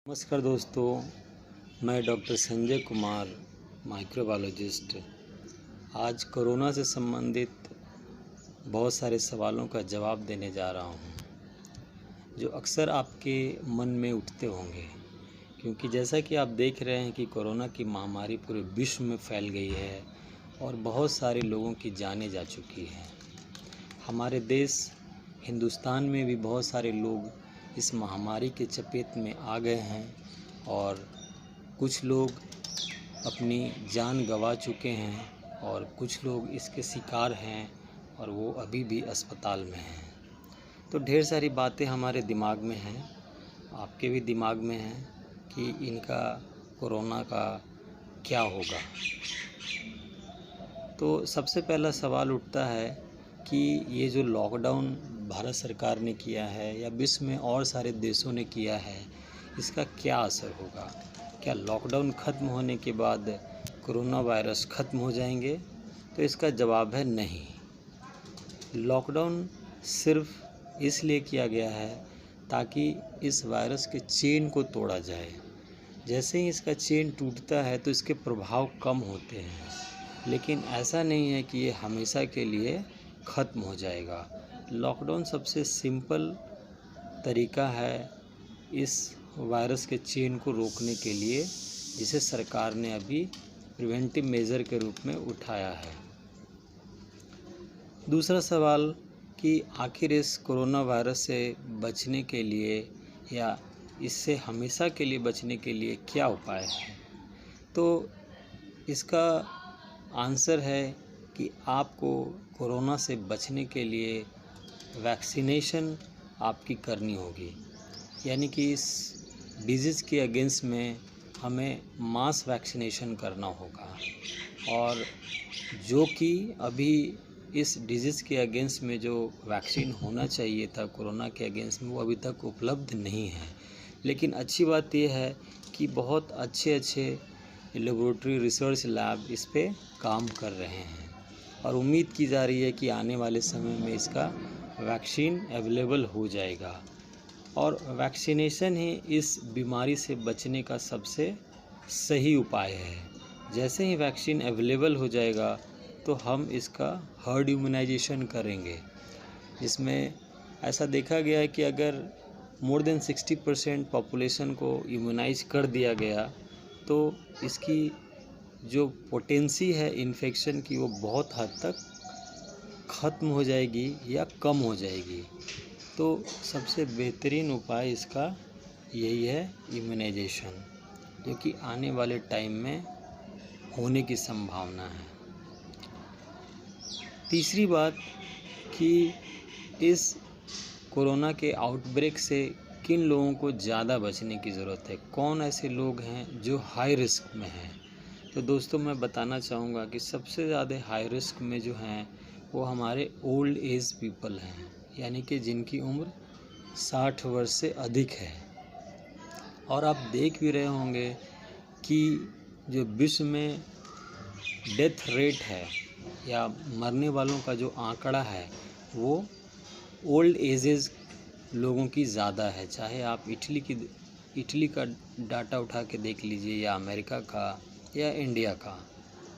नमस्कार दोस्तों, मैं डॉक्टर संजय कुमार, माइक्रोबायोलॉजिस्ट। आज कोरोना से संबंधित बहुत सारे सवालों का जवाब देने जा रहा हूं, जो अक्सर आपके मन में उठते होंगे। क्योंकि जैसा कि आप देख रहे हैं कि कोरोना की महामारी पूरे विश्व में फैल गई है और बहुत सारे लोगों की जानें जा चुकी हैं। हमारे देश हिंदुस्तान में भी बहुत सारे लोग इस महामारी के चपेट में आ गए हैं और कुछ लोग अपनी जान गंवा चुके हैं और कुछ लोग इसके शिकार हैं और वो अभी भी अस्पताल में हैं। तो ढेर सारी बातें हमारे दिमाग में हैं, आपके भी दिमाग में हैं कि इनका कोरोना का क्या होगा। तो सबसे पहला सवाल उठता है कि ये जो लॉकडाउन भारत सरकार ने किया है या विश्व में और सारे देशों ने किया है, इसका क्या असर होगा। क्या लॉकडाउन ख़त्म होने के बाद कोरोना वायरस ख़त्म हो जाएंगे? तो इसका जवाब है नहीं। लॉकडाउन सिर्फ इसलिए किया गया है ताकि इस वायरस के चेन को तोड़ा जाए। जैसे ही इसका चेन टूटता है तो इसके प्रभाव कम होते हैं, लेकिन ऐसा नहीं है कि ये हमेशा के लिए ख़त्म हो जाएगा। लॉकडाउन सबसे सिंपल तरीका है इस वायरस के चेन को रोकने के लिए, जिसे सरकार ने अभी प्रिवेंटिव मेजर के रूप में उठाया है। दूसरा सवाल कि आखिर इस कोरोना वायरस से बचने के लिए या इससे हमेशा के लिए बचने के लिए क्या उपाय है। तो इसका आंसर है कि आपको कोरोना से बचने के लिए वैक्सीनेशन आपकी करनी होगी। यानी कि इस डिजीज़ के अगेंस्ट में हमें मास वैक्सीनेशन करना होगा, और जो कि अभी इस डिजीज़ के अगेंस्ट में जो वैक्सीन होना चाहिए था कोरोना के अगेंस्ट में, वो अभी तक उपलब्ध नहीं है। लेकिन अच्छी बात यह है कि बहुत अच्छे लेबोरेटरी रिसर्च लैब इस पे काम कर रहे हैं और उम्मीद की जा रही है कि आने वाले समय में इसका वैक्सीन अवेलेबल हो जाएगा। और वैक्सीनेशन ही इस बीमारी से बचने का सबसे सही उपाय है। जैसे ही वैक्सीन अवेलेबल हो जाएगा तो हम इसका हर्ड इम्यूनाइजेशन करेंगे, जिसमें ऐसा देखा गया है कि अगर मोर देन 60% पॉपुलेशन को इम्यूनाइज कर दिया गया तो इसकी जो पोटेंसी है इन्फेक्शन की, वो बहुत हद तक ख़त्म हो जाएगी या कम हो जाएगी। तो सबसे बेहतरीन उपाय इसका यही है, इम्यूनाइजेशन, जो कि आने वाले टाइम में होने की संभावना है। तीसरी बात कि इस कोरोना के आउटब्रेक से किन लोगों को ज़्यादा बचने की ज़रूरत है, कौन ऐसे लोग हैं जो हाई रिस्क में हैं। तो दोस्तों, मैं बताना चाहूँगा कि सबसे ज़्यादा हाई रिस्क में जो हैं वो हमारे ओल्ड एज पीपल हैं, यानी कि जिनकी उम्र 60 वर्ष से अधिक है। और आप देख भी रहे होंगे कि जो विश्व में डेथ रेट है या मरने वालों का जो आंकड़ा है, वो ओल्ड एजेस लोगों की ज़्यादा है। चाहे आप इटली का डाटा उठा के देख लीजिए, या अमेरिका का या इंडिया का,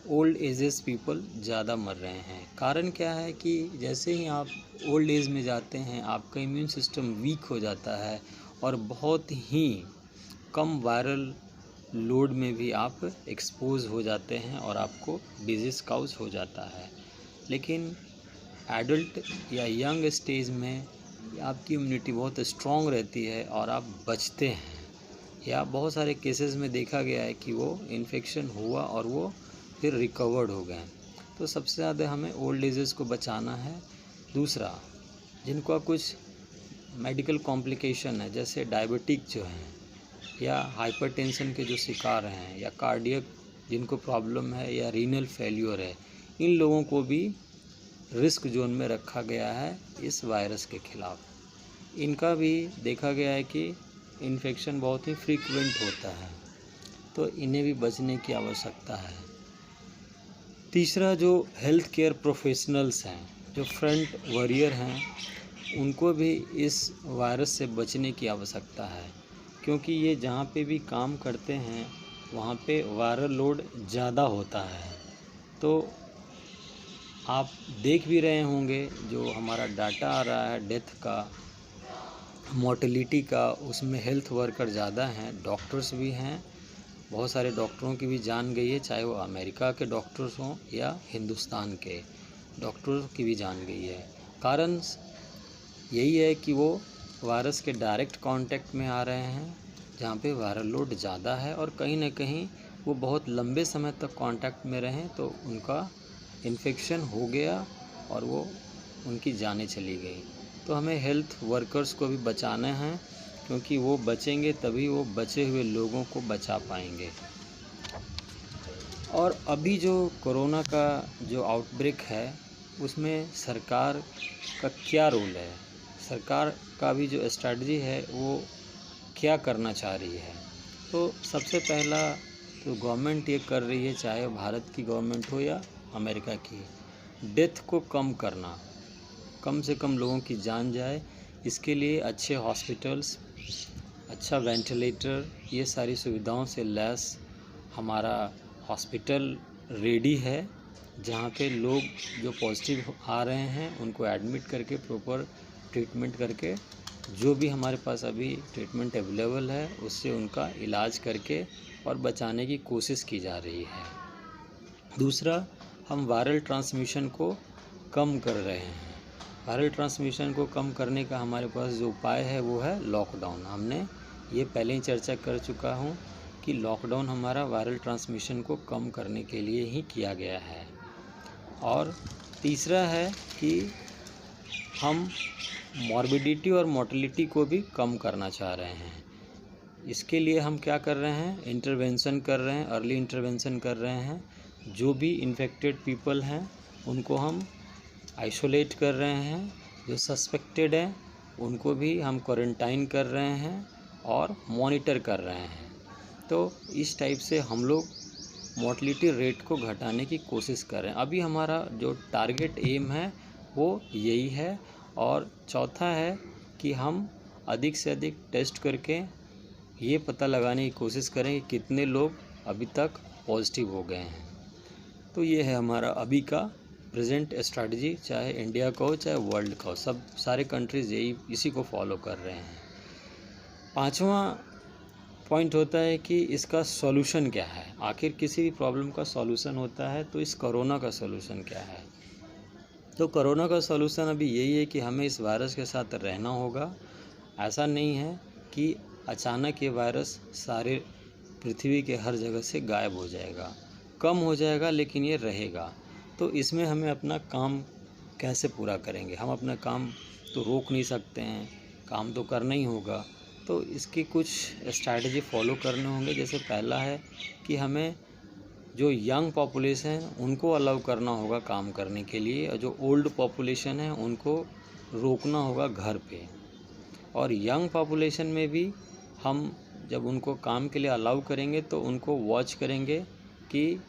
ओल्ड एजेस पीपल ज़्यादा मर रहे हैं। कारण क्या है कि जैसे ही आप ओल्ड एज में जाते हैं, आपका इम्यून सिस्टम वीक हो जाता है और बहुत ही कम वायरल लोड में भी आप एक्सपोज हो जाते हैं और आपको डिजीज़ काउज हो जाता है। लेकिन एडल्ट या यंग स्टेज में आपकी इम्यूनिटी बहुत स्ट्रॉन्ग रहती है और आप बचते हैं। या बहुत सारे केसेस में देखा गया है कि वो इन्फेक्शन हुआ और वो फिर रिकवर्ड हो गए। तो सबसे ज़्यादा हमें ओल्ड एजेस को बचाना है। दूसरा, जिनको कुछ मेडिकल कॉम्प्लिकेशन है, जैसे डायबिटिक जो हैं, या हाइपरटेंशन के जो शिकार हैं, या कार्डियक जिनको प्रॉब्लम है, या रीनल फेल्योर है, इन लोगों को भी रिस्क जोन में रखा गया है इस वायरस के ख़िलाफ़। इनका भी देखा गया है कि इन्फेक्शन बहुत ही फ्रीक्वेंट होता है, तो इन्हें भी बचने की आवश्यकता है। तीसरा, जो हेल्थ केयर प्रोफेशनल्स हैं, जो फ्रंट वॉरियर हैं, उनको भी इस वायरस से बचने की आवश्यकता है। क्योंकि ये जहाँ पे भी काम करते हैं वहाँ पे वायरल लोड ज़्यादा होता है। तो आप देख भी रहे होंगे जो हमारा डाटा आ रहा है डेथ का, मोर्टेलिटी का, उसमें हेल्थ वर्कर ज़्यादा हैं, डॉक्टर्स भी हैं, बहुत सारे डॉक्टरों की भी जान गई है, चाहे वो अमेरिका के डॉक्टर्स हों या हिंदुस्तान के डॉक्टर्स की भी जान गई है। कारण यही है कि वो वायरस के डायरेक्ट कांटेक्ट में आ रहे हैं जहाँ पे वायरल लोड ज़्यादा है, और कहीं ना कहीं वो बहुत लंबे समय तक कांटेक्ट में रहें तो उनका इन्फेक्शन हो गया और वो उनकी जानें चली गई। तो हमें हेल्थ वर्कर्स को भी बचाना है, क्योंकि वो बचेंगे तभी वो बचे हुए लोगों को बचा पाएंगे। और अभी जो कोरोना का जो आउटब्रेक है उसमें सरकार का क्या रोल है, सरकार का भी जो स्ट्रैटेजी है वो क्या करना चाह रही है। तो सबसे पहला तो गवर्नमेंट ये कर रही है, चाहे भारत की गवर्नमेंट हो या अमेरिका की, डेथ को कम करना, कम से कम लोगों की जान जाए, इसके लिए अच्छे हॉस्पिटल्स, अच्छा वेंटिलेटर, ये सारी सुविधाओं से लैस हमारा हॉस्पिटल रेडी है, जहाँ पे लोग जो पॉजिटिव आ रहे हैं उनको एडमिट करके प्रॉपर ट्रीटमेंट करके, जो भी हमारे पास अभी ट्रीटमेंट अवेलेबल है उससे उनका इलाज करके और बचाने की कोशिश की जा रही है। दूसरा, हम वायरल ट्रांसमिशन को कम कर रहे हैं। वायरल ट्रांसमिशन को कम करने का हमारे पास जो उपाय है वो है लॉकडाउन। हमने ये पहले ही चर्चा कर चुका हूँ कि लॉकडाउन हमारा वायरल ट्रांसमिशन को कम करने के लिए ही किया गया है। और तीसरा है कि हम मॉर्बिडिटी और मोर्टेलिटी को भी कम करना चाह रहे हैं। इसके लिए हम क्या कर रहे हैं, इंटरवेंशन कर रहे हैं, अर्ली इंटरवेंशन कर रहे हैं। जो भी इन्फेक्टेड पीपल हैं उनको हम आइसोलेट कर रहे हैं, जो सस्पेक्टेड हैं उनको भी हम क्वारंटाइन कर रहे हैं और मॉनिटर कर रहे हैं। तो इस टाइप से हम लोग मोर्टेलिटी रेट को घटाने की कोशिश कर रहे हैं। अभी हमारा जो टारगेट एम है वो यही है। और चौथा है कि हम अधिक से अधिक टेस्ट करके ये पता लगाने की कोशिश करें कि कितने लोग अभी तक पॉजिटिव हो गए हैं। तो ये है हमारा अभी का प्रेजेंट स्ट्रैटेजी, चाहे इंडिया का हो चाहे वर्ल्ड का हो, सब सारे कंट्रीज़ इसी को फॉलो कर रहे हैं। पांचवा पॉइंट होता है कि इसका सॉल्यूशन क्या है। आखिर किसी भी प्रॉब्लम का सॉल्यूशन होता है, तो इस कोरोना का सॉल्यूशन क्या है। तो कोरोना का सॉल्यूशन अभी यही है कि हमें इस वायरस के साथ रहना होगा। ऐसा नहीं है कि अचानक ये वायरस सारे पृथ्वी के हर जगह से गायब हो जाएगा, कम हो जाएगा, लेकिन ये रहेगा। तो इसमें हमें अपना काम कैसे पूरा करेंगे, हम अपना काम तो रोक नहीं सकते हैं, काम तो करना ही होगा। तो इसकी कुछ स्ट्रैटेजी फॉलो करने होंगे। जैसे पहला है कि हमें जो यंग पॉपुलेशन है उनको अलाउ करना होगा काम करने के लिए, और जो ओल्ड पॉपुलेशन है उनको रोकना होगा घर पे। और यंग पॉपुलेशन में भी हम जब उनको काम के लिए अलाउ करेंगे तो उनको वॉच करेंगे कि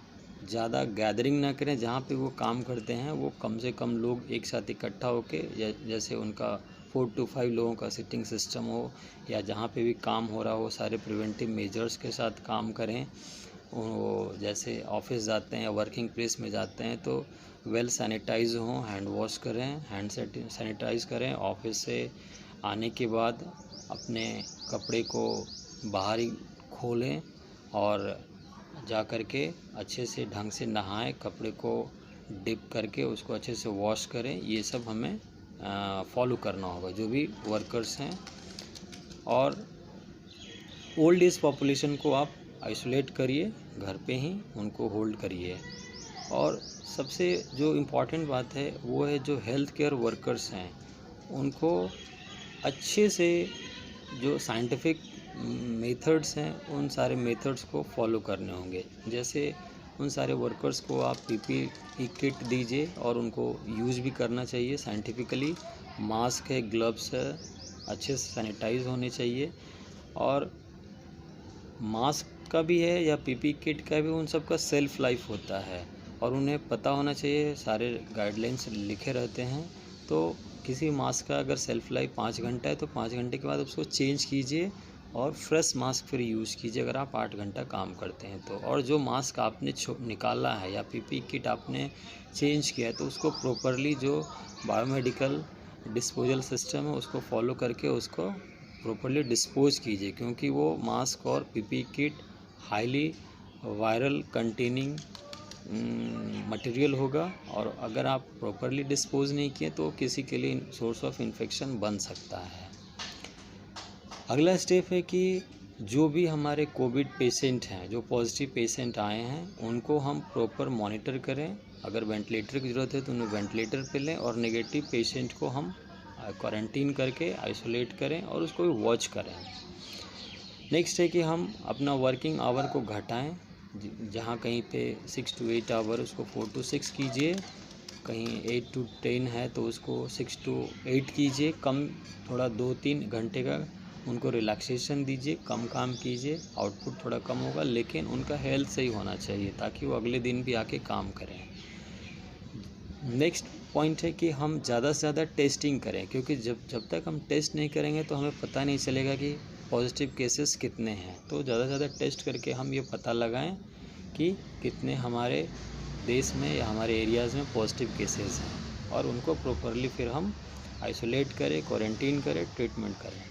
ज़्यादा गैदरिंग ना करें। जहाँ पे वो काम करते हैं वो कम से कम लोग एक साथ इकट्ठा होके, जैसे उनका 4 to 5 लोगों का सिटिंग सिस्टम हो, या जहाँ पे भी काम हो रहा हो सारे प्रिवेंटिव मेजर्स के साथ काम करें। वो जैसे ऑफिस जाते हैं या वर्किंग प्लेस में जाते हैं तो वेल सैनिटाइज हों, हैंड वॉश करें, हैंड सैनिटाइज करें। ऑफिस से आने के बाद अपने कपड़े को बाहर ही खोलें और जा कर के अच्छे से ढंग से नहाएं, कपड़े को डिप करके उसको अच्छे से वॉश करें। ये सब हमें फॉलो करना होगा जो भी वर्कर्स हैं। और ओल्ड एज पॉपुलेशन को आप आइसोलेट करिए, घर पे ही उनको होल्ड करिए। और सबसे जो इम्पॉर्टेंट बात है वो है जो हेल्थ केयर वर्कर्स हैं उनको अच्छे से जो साइंटिफिक मेथड्स हैं उन सारे मेथड्स को फॉलो करने होंगे। जैसे उन सारे वर्कर्स को आप पीपीई किट दीजिए और उनको यूज़ भी करना चाहिए साइंटिफिकली। मास्क है, ग्लव्स है, अच्छे से सैनिटाइज होने चाहिए। और मास्क का भी है या पीपीई किट का भी, उन सब का सेल्फ लाइफ होता है और उन्हें पता होना चाहिए, सारे गाइडलाइंस लिखे रहते हैं। तो किसी मास्क का अगर सेल्फ लाइफ 5 घंटा है तो 5 घंटे के बाद उसको चेंज कीजिए और फ्रेश मास्क फिर यूज़ कीजिए अगर आप 8 घंटा काम करते हैं तो। और जो मास्क आपने निकाला है या पीपी किट आपने चेंज किया है तो उसको प्रॉपरली जो बायोमेडिकल डिस्पोजल सिस्टम है उसको फॉलो करके उसको प्रॉपरली डिस्पोज कीजिए, क्योंकि वो मास्क और PP kit highly viral containing material होगा और अगर आप प्रॉपरली डिस्पोज नहीं किए तो किसी के लिए सोर्स ऑफ इन्फेक्शन बन सकता है। अगला स्टेप है कि जो भी हमारे कोविड पेशेंट हैं, जो पॉजिटिव पेशेंट आए हैं, उनको हम प्रॉपर मॉनिटर करें। अगर वेंटिलेटर की ज़रूरत है तो उन्हें वेंटिलेटर पे लें और नेगेटिव पेशेंट को हम क्वारंटीन करके आइसोलेट करें और उसको भी वॉच करें। नेक्स्ट है कि हम अपना वर्किंग आवर को घटाएं, जहाँ कहीं पे 6 to 8 आवर उसको 4 to 6 कीजिए, कहीं 8 to 10 है तो उसको 6 to 8 कीजिए। कम थोड़ा 2-3 घंटे का उनको रिलैक्सेशन दीजिए, कम काम कीजिए, आउटपुट थोड़ा कम होगा लेकिन उनका हेल्थ सही होना चाहिए ताकि वो अगले दिन भी आके काम करें। नेक्स्ट पॉइंट है कि हम ज़्यादा से ज़्यादा टेस्टिंग करें, क्योंकि जब तक हम टेस्ट नहीं करेंगे तो हमें पता नहीं चलेगा कि पॉजिटिव केसेस कितने हैं। तो ज़्यादा से ज़्यादा टेस्ट करके हम ये पता लगाएं कि कितने हमारे देश में या हमारे एरियाज़ में पॉजिटिव केसेस हैं और उनको प्रॉपरली फिर हम आइसोलेट करें, क्वारंटीन करें, ट्रीटमेंट करें।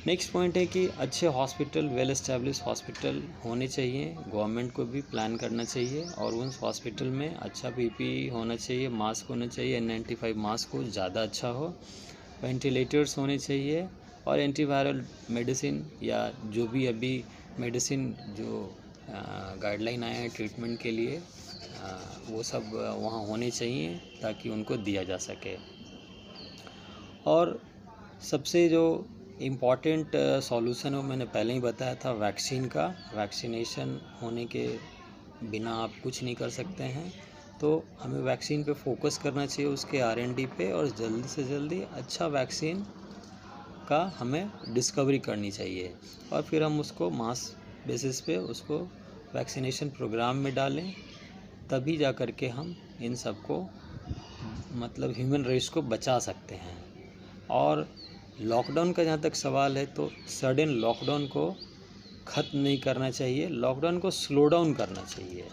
नेक्स्ट पॉइंट है कि अच्छे हॉस्पिटल, वेल एस्टैब्लिश हॉस्पिटल होने चाहिए। गवर्नमेंट को भी प्लान करना चाहिए और उन हॉस्पिटल में अच्छा पीपी होना चाहिए, मास्क होना चाहिए, N95 मास्क हो, ज़्यादा अच्छा हो, वेंटिलेटर्स होने चाहिए और एंटीवायरल मेडिसिन या जो भी अभी मेडिसिन जो गाइडलाइन आए हैं ट्रीटमेंट के लिए, वो सब वहाँ होने चाहिए ताकि उनको दिया जा सके। और सबसे जो इम्पॉर्टेंट सॉल्यूशन है मैंने पहले ही बताया था, वैक्सीन का। वैक्सीनेशन होने के बिना आप कुछ नहीं कर सकते हैं, तो हमें वैक्सीन पे फोकस करना चाहिए, उसके R&D पे, और जल्दी से जल्दी अच्छा वैक्सीन का हमें डिस्कवरी करनी चाहिए और फिर हम उसको मास बेसिस पे उसको वैक्सीनेशन प्रोग्राम में डालें, तभी जा कर के हम इन सब को मतलब ह्यूमन रेस को बचा सकते हैं। और लॉकडाउन का जहाँ तक सवाल है तो सडन लॉकडाउन को ख़त्म नहीं करना चाहिए, लॉकडाउन को स्लो डाउन करना चाहिए।